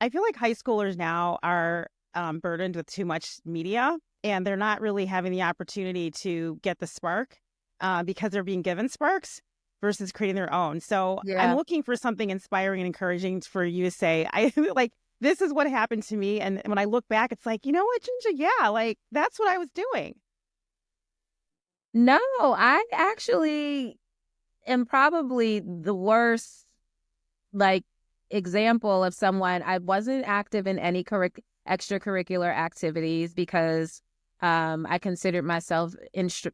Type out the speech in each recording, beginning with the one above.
I feel like high schoolers now are burdened with too much media, and they're not really having the opportunity to get the spark because they're being given sparks versus creating their own. So I'm Yeah. looking for something inspiring and encouraging for you to say. I like this is what happened to me, and when I look back, it's like, you know what, Ginger? Yeah, like that's what I was doing. No, I actually am probably the worst, like, example of someone. I wasn't active in any extracurricular activities because I considered myself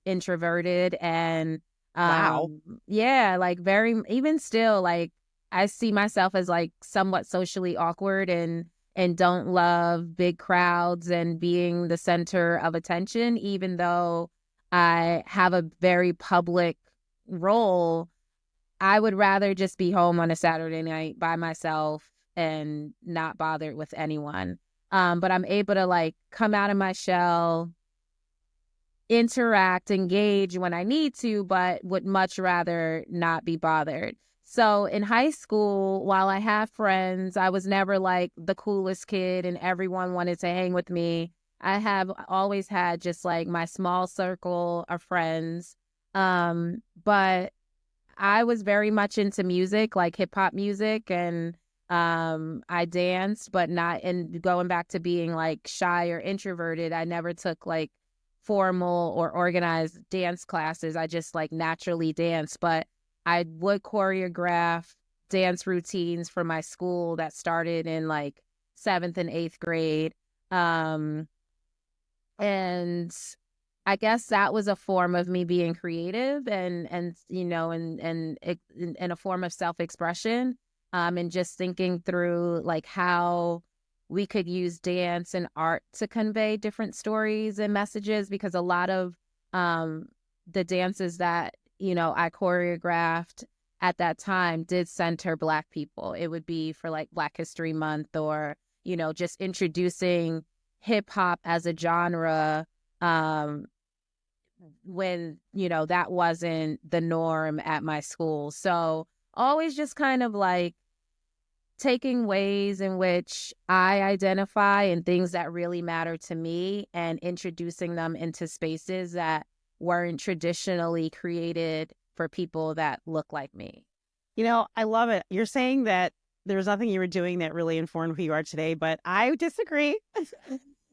introverted and Wow. yeah, like very even still like I see myself as like somewhat socially awkward and don't love big crowds and being the center of attention, even though I have a very public role. I would rather just be home on a Saturday night by myself and not bothered with anyone. But I'm able to like come out of my shell, interact, engage when I need to, but would much rather not be bothered. So in high school, while I have friends, I was never like the coolest kid and everyone wanted to hang with me. I have always had just like my small circle of friends. But I was very much into music, like hip hop music, and I danced, but not in going back to being like shy or introverted. I never took like formal or organized dance classes. I just like naturally danced, but I would choreograph dance routines for my school that started in like seventh and eighth grade. Um, and I guess that was a form of me being creative and you know and a form of self-expression, and just thinking through like how we could use dance and art to convey different stories and messages, because a lot of um the dances that I choreographed at that time did center Black people. It would be for like Black History Month, or just introducing hip hop as a genre, um when that wasn't the norm at my school. So always just kind of like taking ways in which I identify and things that really matter to me and introducing them into spaces that weren't traditionally created for people that look like me. I love it. You're saying that there was nothing you were doing that really informed who you are today, but I disagree.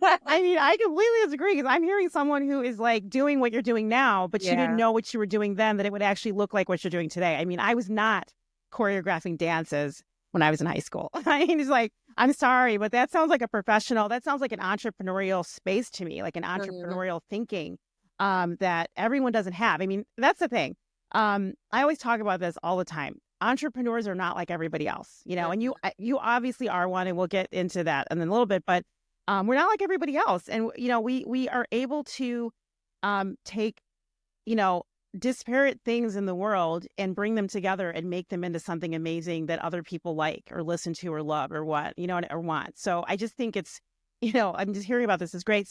I mean, I completely disagree because I'm hearing someone who is like doing what you're doing now, but you didn't Yeah. know what you were doing then, that it would actually look like what you're doing today. I mean, I was not choreographing dances when I was in high school. I mean, it's like, I'm sorry, but that sounds like a professional, that sounds like an entrepreneurial space to me, like an Mhm. entrepreneurial thinking that everyone doesn't have. I mean, that's the thing. I always talk about this all the time. Entrepreneurs are not like everybody else, and Mhm. you obviously are one, and we'll get into that in a little bit, but we're not like everybody else, and we are able to take you know disparate things in the world and bring them together and make them into something amazing that other people like or listen to or love or what or want. So I just think it's I'm just hearing about this is great.